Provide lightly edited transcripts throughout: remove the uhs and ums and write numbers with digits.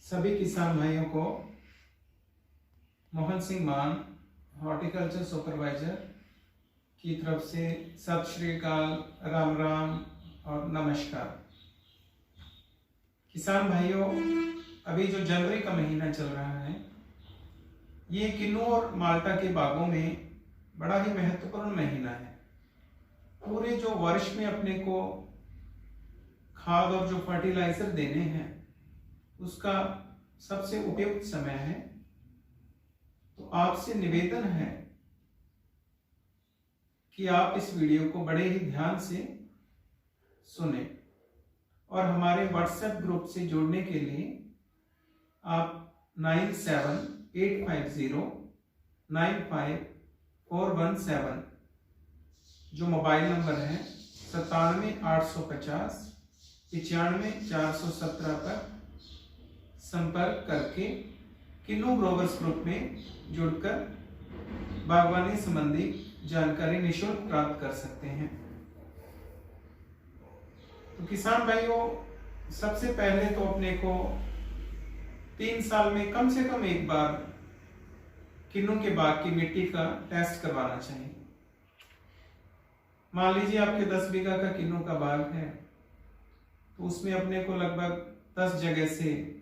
सभी किसान भाइयों को मोहन सिंह मान हॉर्टिकल्चर सुपरवाइजर की तरफ से सत श्री अकाल, राम राम और नमस्कार। किसान भाइयों, अभी जो जनवरी का महीना चल रहा है, ये किन्नू और माल्टा के बागों में बड़ा ही महत्वपूर्ण महीना है। पूरे जो वर्ष में अपने को खाद और जो फर्टिलाइजर देने हैं, उसका सबसे उपयुक्त समय है। तो आपसे निवेदन है कि आप इस वीडियो को बड़े ही ध्यान से सुने और हमारे व्हाट्सएप ग्रुप से जुड़ने के लिए आप 9785095417 जो मोबाइल नंबर है 97 850 95 417 पर संपर्क करके किन्नू ग्रोवर्स ग्रुप में जुड़कर बागवानी संबंधी जानकारी निःशुल्क प्राप्त कर सकते हैं। तो किसान भाइयों, सबसे पहले तो अपने को 3 साल में कम से कम एक बार किन्नू के बाग की मिट्टी का टेस्ट करवाना चाहिए। मान लीजिए आपके 10 बीघा का किन्नू का बाग है, तो उसमें अपने को लगभग 10 जगह से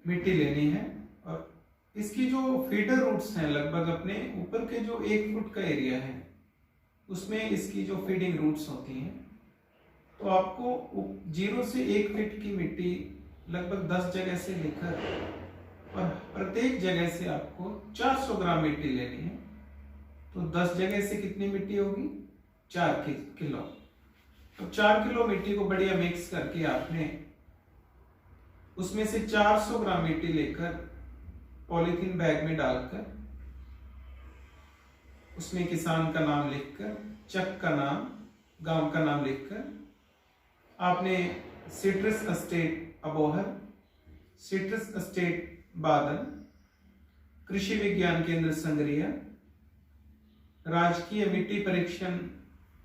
मिट्टी लेनी है और इसकी जो फीडर रूट्स हैं, लगभग अपने ऊपर के जो 1 फुट का एरिया है, उसमें इसकी जो फीडिंग रूट्स होती हैं, तो आपको 0 से 1 फीट की मिट्टी लगभग 10 जगह से लेकर और प्रत्येक जगह से आपको 400 ग्राम मिट्टी लेनी है। तो 10 जगह से कितनी मिट्टी होगी? 4 किलो। तो 4 किलो मिट्टी को बढ़िया मिक्स करके आपने उसमें से 400 ग्राम मिट्टी लेकर पॉलीथीन बैग में डालकर उसमें किसान का नाम लिखकर, चक का नाम, गांव का नाम लिखकर आपने citrus estate Abohar, citrus estate बादल, कृषि विज्ञान केंद्र संगरिया, राजकीय मिट्टी परीक्षण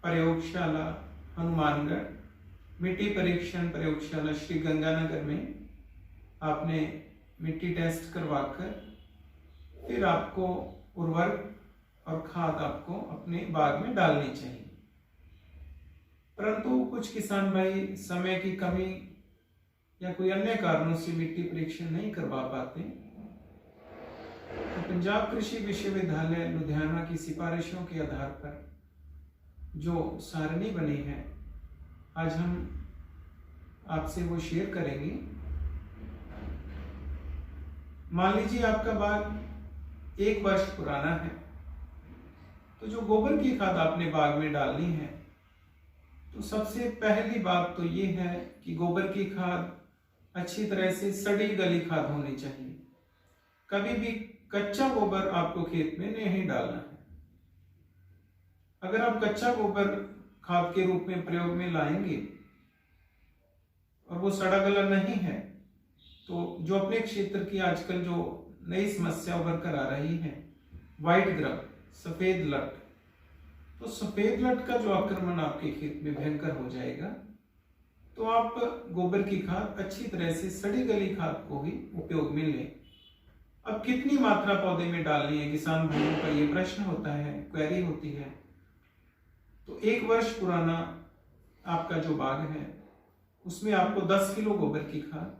प्रयोगशाला हनुमानगढ़, मिट्टी परीक्षण प्रयोगशाला श्री गंगानगर में आपने मिट्टी टेस्ट करवाकर फिर आपको उर्वरक और खाद आपको अपने बाग में डालनी चाहिए। परंतु कुछ किसान भाई समय की कमी या कोई अन्य कारणों से मिट्टी परीक्षण नहीं करवा पाते, तो पंजाब कृषि विश्वविद्यालय लुधियाना की सिफारिशों के आधार पर जो सारणी बनी है, आज हम आपसे वो शेयर करेंगे। मान लीजिए आपका बाग 1 वर्ष पुराना है, तो जो गोबर की खाद आपने बाग में डालनी है, तो सबसे पहली बात तो ये है कि गोबर की खाद अच्छी तरह से सड़ी गली खाद होनी चाहिए। कभी भी कच्चा गोबर आपको खेत में नहीं डालना है। अगर आप कच्चा गोबर खाद के रूप में प्रयोग में लाएंगे और वो सड़ा गला नहीं है, तो जो अपने क्षेत्र की आजकल जो नई समस्या उभर कर आ रही है, व्हाइट ग्रब, सफेद लट, तो सफेद लट का जो आक्रमण आपके खेत में भयंकर हो जाएगा। तो आप गोबर की खाद अच्छी तरह से सड़ी गली खाद को ही उपयोग में लें। अब कितनी मात्रा पौधे में डालनी है, किसान भाइयों का ये प्रश्न होता है, क्वेरी होती है। तो 1 वर्ष पुराना आपका जो बाग है, उसमें आपको 10 किलो गोबर की खाद,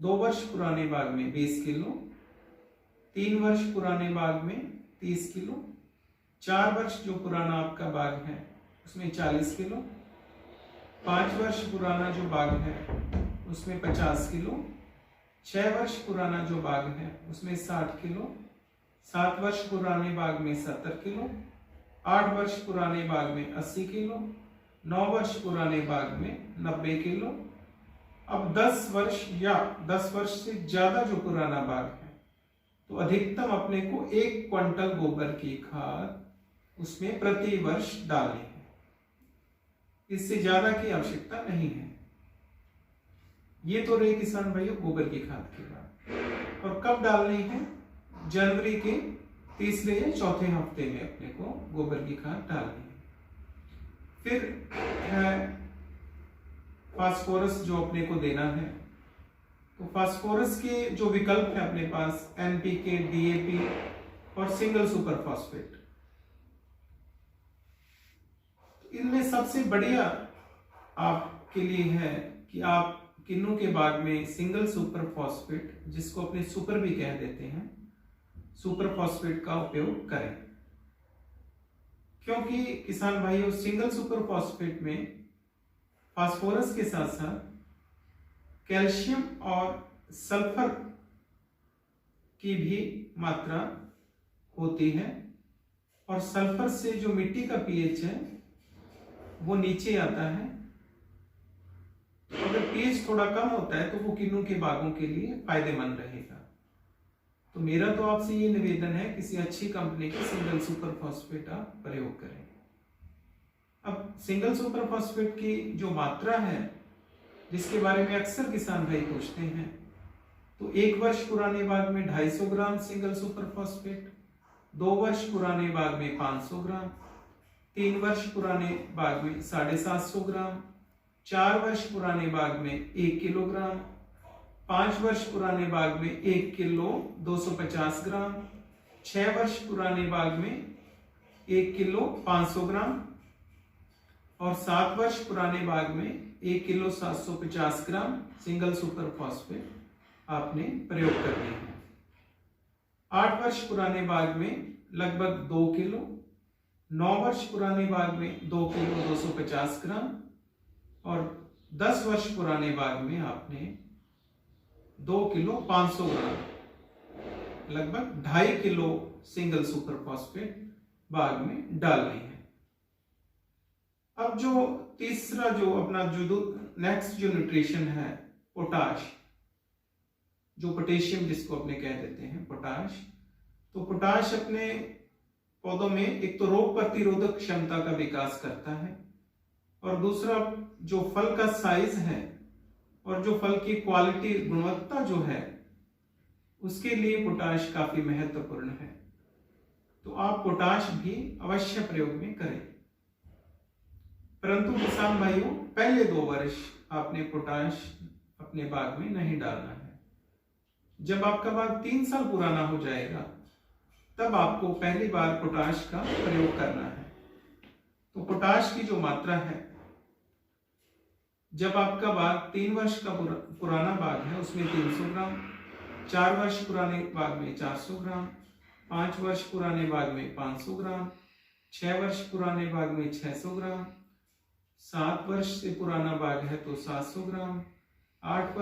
2 वर्ष पुराने बाग में 20 किलो, 3 वर्ष पुराने बाग में 30 किलो, 4 वर्ष जो पुराना आपका बाग है उसमें 40 किलो, 5 वर्ष पुराना जो बाग है उसमें 50 किलो, 6 वर्ष पुराना जो बाग है उसमें 60 किलो, 7 वर्ष पुराने बाग में 70 किलो, 8 वर्ष पुराने बाग में 80 किलो, 9 वर्ष पुराने बाग में 90 किलो। अब 10 वर्ष या 10 वर्ष से ज्यादा जो पुराना बाग है, तो अधिकतम अपने को 1 क्विंटल गोबर की खाद उसमें प्रति वर्ष डालनी है। इससे ज्यादा की आवश्यकता नहीं है। ये तो रही किसान भाइयों गोबर की खाद की बात। और कब डालनी है? जनवरी के तीसरे या चौथे हफ्ते में अपने को गोबर की खाद डालनी है। फिर है फास्फोरस जो अपने को देना है। तो फास्फोरस के जो विकल्प है अपने पास एनपीके, डीएपी और सिंगल सुपर फॉस्फेट। इनमें सबसे बढ़िया आपके लिए है कि आप किन्नू के बाग में सिंगल सुपर फॉस्फेट, जिसको अपने सुपर भी कह देते हैं, सुपर फॉस्फेट का उपयोग करें। क्योंकि किसान भाइयों, सिंगल सुपर फॉस्फेट में फास्फोरस के साथ साथ कैल्शियम और सल्फर की भी मात्रा होती है, और सल्फर से जो मिट्टी का पीएच है वो नीचे आता है। अगर पीएच थोड़ा कम होता है तो वो किन्नू के बागों के लिए फायदेमंद रहेगा। तो मेरा तो आपसे ये निवेदन है, किसी अच्छी कंपनी के सिंगल सुपर फॉस्फेट आप प्रयोग करें। अब सिंगल सुपर फॉस्फेट की जो मात्रा है, जिसके बारे में अक्सर किसान भाई पूछते हैं, तो 1 वर्ष पुराने बाग में 250 ग्राम सिंगल सुपर फॉस्फेट, 2 वर्ष पुराने बाग में 500 ग्राम, 3 वर्ष पुराने बाग में 750 ग्राम, 4 वर्ष पुराने बाग में 1 किलोग्राम, 5 वर्ष पुराने बाग में 1 किलो 250 ग्राम, 6 वर्ष पुराने बाग में 1 किलो 500 ग्राम और 7 वर्ष पुराने बाग में 1 किलो 750 ग्राम सिंगल सुपर फॉस्फेट आपने प्रयोग करने हैं। 8 वर्ष पुराने बाग में लगभग 2 किलो, 9 वर्ष पुराने बाग में 2 किलो 250 ग्राम और 10 वर्ष पुराने बाग में आपने 2 किलो 500 ग्राम, लगभग 2.5 किलो सिंगल सुपर फॉस्फेट बाग में डालने हैं। अब जो तीसरा जो अपना जो नेक्स्ट जो न्यूट्रिशन है, पोटाश, जो पोटेशियम जिसको अपने कह देते हैं पोटाश। तो पोटाश अपने पौधों में एक तो रोग प्रतिरोधक क्षमता का विकास करता है, और दूसरा जो फल का साइज है और जो फल की क्वालिटी, गुणवत्ता जो है, उसके लिए पोटाश काफी महत्वपूर्ण है। तो आप पोटाश भी अवश्य प्रयोग में करें। परंतु किसान भाइयों, पहले 2 वर्ष आपने पोटाश अपने बाग में नहीं डालना है। जब आपका बाग 3 साल पुराना हो जाएगा, तब आपको पहली बार पोटाश का प्रयोग करना है। तो पोटाश की जो मात्रा है, जब आपका बाग 3 वर्ष का पुराना बाग है, उसमें 300 ग्राम, 4 वर्ष पुराने बाग में 400 ग्राम, 5 वर्ष पुराने बाग में 500 ग्राम, 6 वर्ष पुराने बाग में 600 ग्राम, 7 वर्ष से पुराना बाग है तो 700 ग्राम, 8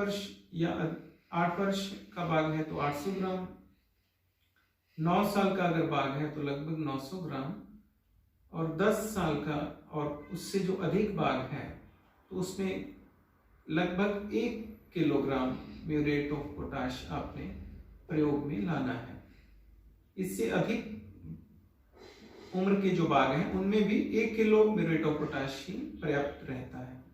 वर्ष का बाग है तो 800 ग्राम, 9 साल का अगर बाग है तो लगभग 900 ग्राम, और 10 साल का और उससे जो अधिक बाग है तो उसमें लगभग 1 किलोग्राम म्यूरेट ऑफ पोटाश आपने प्रयोग में लाना है। इससे अधिक उम्र के जो बाग हैं उनमें भी 1 किलो म्यूरेट ऑफ पोटाश ही पर्याप्त रहता है।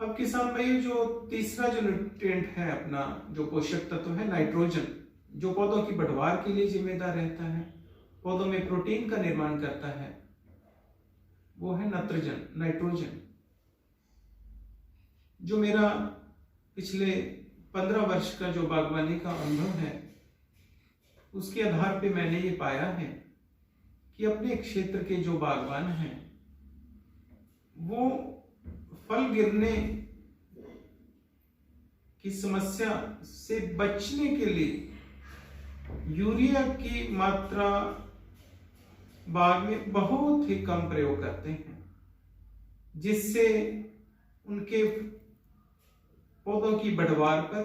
अब किसान भाई, जो तीसरा जो न्यूट्रिएंट है अपना, जो पोषक तत्व है नाइट्रोजन, जो पौधों की बढ़वार के लिए जिम्मेदार रहता है, पौधों में प्रोटीन का निर्माण करता है, वो है नाइट्रोजन। जो मेरा पिछले 15 वर्ष का जो बागवानी का अनुभव है, उसके आधार पे मैंने ये पाया है कि अपने क्षेत्र के जो बागवान हैं, वो फल गिरने की समस्या से बचने के लिए यूरिया की मात्रा बाग में बहुत ही कम प्रयोग करते हैं, जिससे उनके पौधों की बढ़वार पर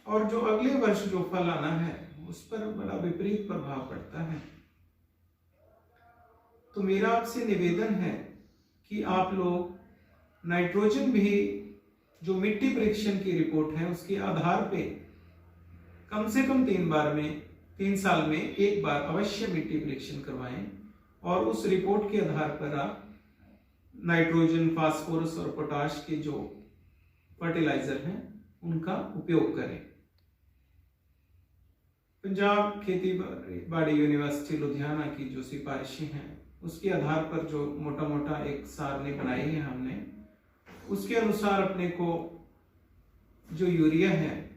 और जो अगले वर्ष जो फल आना है उस पर बड़ा विपरीत प्रभाव पड़ता है। तो मेरा आपसे निवेदन है कि आप लोग नाइट्रोजन भी, जो मिट्टी परीक्षण की रिपोर्ट है उसके आधार पे कम से कम 3 साल में 1 बार अवश्य मिट्टी परीक्षण करवाएं, और उस रिपोर्ट के आधार पर आप नाइट्रोजन, फास्फोरस और पोटाश के जो फर्टिलाइजर हैं उनका उपयोग करें। पंजाब खेती बाड़ी यूनिवर्सिटी लुधियाना की जो सिफारिशें हैं उसके आधार पर जो मोटा मोटा एक सारणी बनाई है हमने, उसके अनुसार अपने को जो यूरिया है,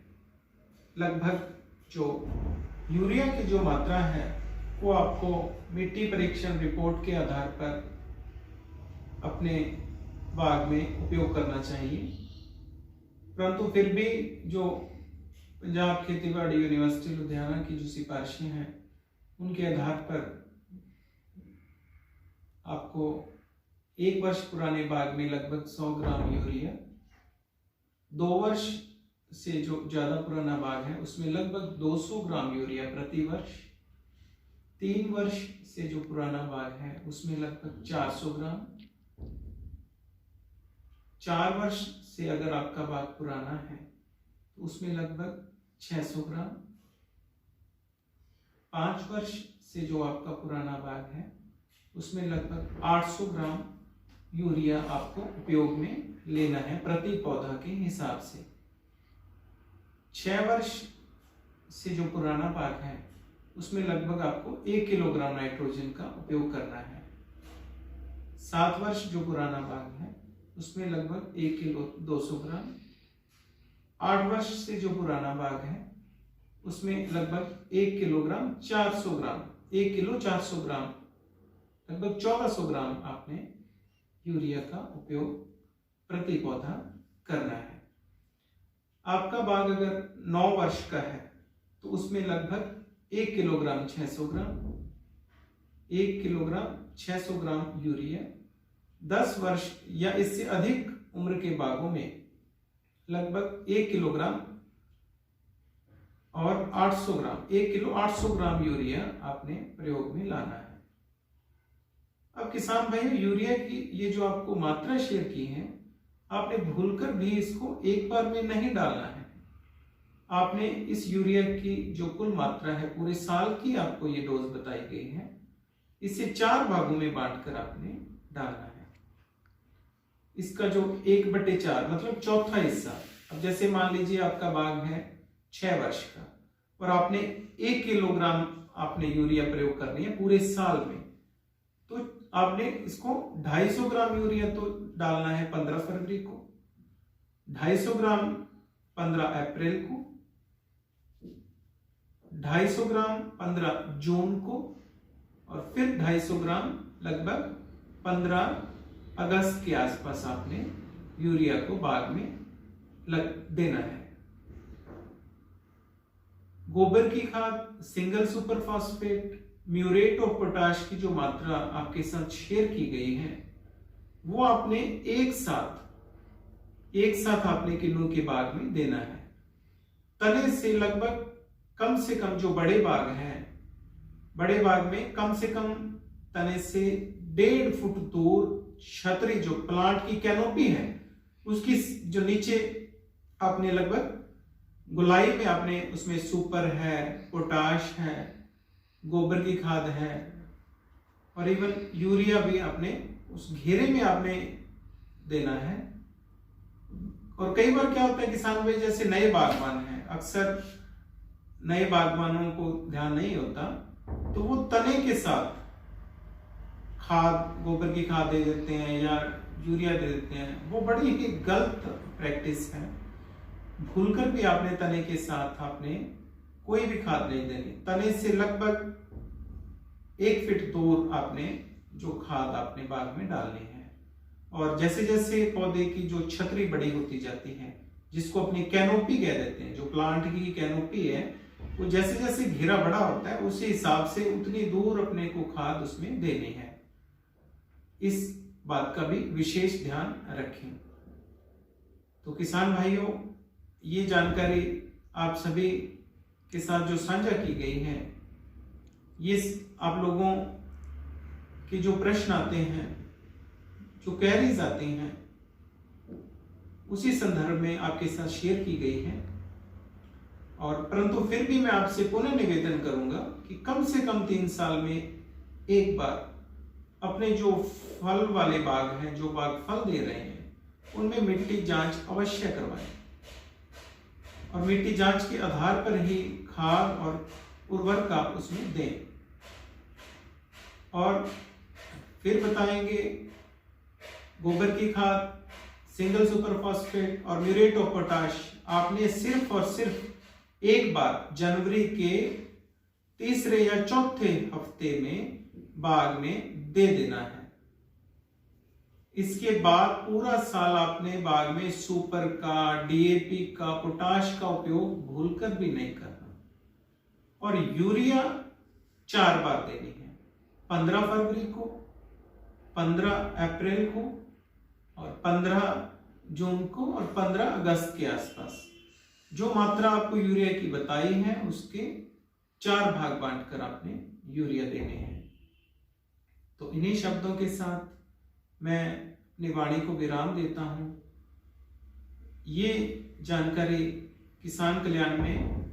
लगभग जो यूरिया की जो मात्रा है वो आपको मिट्टी परीक्षण रिपोर्ट के आधार पर अपने बाग में उपयोग करना चाहिए। परंतु फिर भी जो पंजाब खेतीबाड़ी यूनिवर्सिटी लुधियाना की जो सिफारिशें हैं उनके आधार पर आपको 1 वर्ष पुराने बाग में लगभग 100 ग्राम यूरिया, 2 वर्ष से जो ज्यादा पुराना बाग है उसमें लगभग 200 ग्राम यूरिया प्रति वर्ष, 3 वर्ष से जो पुराना बाग है उसमें लगभग 400 ग्राम, 4 वर्ष से अगर आपका बाग पुराना है तो उसमें लगभग 600 ग्राम, 5 वर्ष से जो आपका पुराना बाग है उसमें लगभग 800 ग्राम यूरिया आपको उपयोग में लेना है प्रति पौधा के हिसाब से। 6 वर्ष से जो पुराना बाग है उसमें लगभग आपको 1 किलोग्राम नाइट्रोजन का उपयोग करना है। 7 वर्ष जो पुराना बाग है उसमें लगभग 1 किलो 200 ग्राम। 8 वर्ष से जो पुराना बाग है उसमें लगभग 1 किलोग्राम 400 ग्राम, 1 किलो 400 ग्राम, लगभग 1400 ग्राम आपने यूरिया का उपयोग प्रति पौधा करना है। आपका बाग अगर 9 वर्ष का है तो उसमें लगभग 1 किलोग्राम 600 ग्राम, 1 किलोग्राम 600 ग्राम यूरिया। 10 वर्ष या इससे अधिक उम्र के बागों में लगभग 1 किलोग्राम और 800 ग्राम, 1 किलो 800 ग्राम यूरिया आपने प्रयोग में लाना है। अब किसान भाई, यूरिया की ये जो आपको मात्रा शेयर की है, आपने भूलकर भी इसको एक बार में नहीं डालना है। आपने इस यूरिया की जो कुल मात्रा है पूरे साल की आपको ये डोज बताई गई है, इसे 4 भागों में बांटकर आपने डालना है। इसका जो 1/4 मतलब चौथा हिस्सा, अब जैसे मान लीजिए आपका बाग है 6 वर्ष का और आपने 1 किलोग्राम आपने यूरिया प्रयोग करनी है पूरे साल में, तो आपने इसको 250 ग्राम यूरिया तो डालना है 15 फरवरी को, 250 ग्राम 15 अप्रैल को, 250 ग्राम 15 जून को और फिर 250 ग्राम लगभग 15 अगस्त के आसपास आपने यूरिया को बाग में देना है। गोबर की खाद, single super phosphate, muriate of potash की जो मात्रा आपके साथ शेयर की गई है वो आपने एक साथ आपने किन्नू के बाग में देना है। तने से लगभग कम से कम जो बड़े बाग हैं, बड़े बाग में कम से कम तने से 1.5 फुट दूर छतरी जो प्लांट की कैनोपी है उसकी जो नीचे आपने लगभग गुलाई में आपने उसमें सुपर है, पोटाश है, गोबर की खाद है और इवन यूरिया भी आपने उस घेरे में आपने देना है। और कई बार क्या होता है किसान भाई, जैसे नए बागवान हैं, अक्सर नए बागवानों को ध्यान नहीं होता तो वो तने के साथ खाद, गोबर की खाद दे देते हैं या यूरिया दे देते हैं। वो बड़ी ही गलत प्रैक्टिस है। भूलकर भी आपने तने के साथ आपने कोई भी खाद नहीं देनी। तने से लगभग 1 फीट दूर आपने जो खाद आपने बाग में डालनी है। और जैसे जैसे पौधे की जो छतरी बड़ी होती जाती है, जिसको अपनी कैनोपी कह देते हैं, जो प्लांट की कैनोपी है, वो जैसे जैसे घेरा बड़ा होता है उसी हिसाब से उतनी दूर अपने को खाद उसमें देनी है। इस बात का भी विशेष ध्यान रखें। तो किसान भाइयों, ये जानकारी आप सभी के साथ जो साझा की गई है, ये आप लोगों के जो प्रश्न आते हैं, जो क्वेरीज आती हैं, उसी संदर्भ में आपके साथ शेयर की गई है। और परंतु फिर भी मैं आपसे पुनः निवेदन करूंगा कि कम से कम 3 साल में एक बार अपने जो फल वाले बाग हैं, जो बाग फल दे रहे हैं, उनमें मिट्टी जांच अवश्य करवाएं और मिट्टी जांच के आधार पर ही खाद और उर्वरक आप उसमें दें। और फिर बताएंगे गोबर की खाद, सिंगल सुपर फॉस्फेट और म्यूरेट ऑफ पोटाश आपने सिर्फ और सिर्फ एक बार जनवरी के तीसरे या चौथे हफ्ते में बाग में दे देना है। इसके बाद पूरा साल आपने बाग में सुपर का, डीएपी का, पोटाश का उपयोग भूलकर भी नहीं करना। और यूरिया 4 बार देनी है, 15 फरवरी को, 15 अप्रैल को और 15 जून को और 15 अगस्त के आसपास। जो मात्रा आपको यूरिया की बताई है उसके 4 भाग बांटकर आपने यूरिया देने हैं। तो इन्हीं शब्दों के साथ मैं अपनी वाणी को विराम देता हूं। ये जानकारी किसान कल्याण में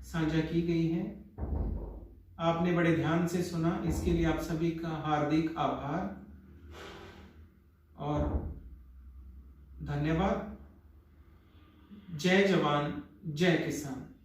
साझा की गई है। आपने बड़े ध्यान से सुना, इसके लिए आप सभी का हार्दिक आभार और धन्यवाद। जय जवान, जय किसान।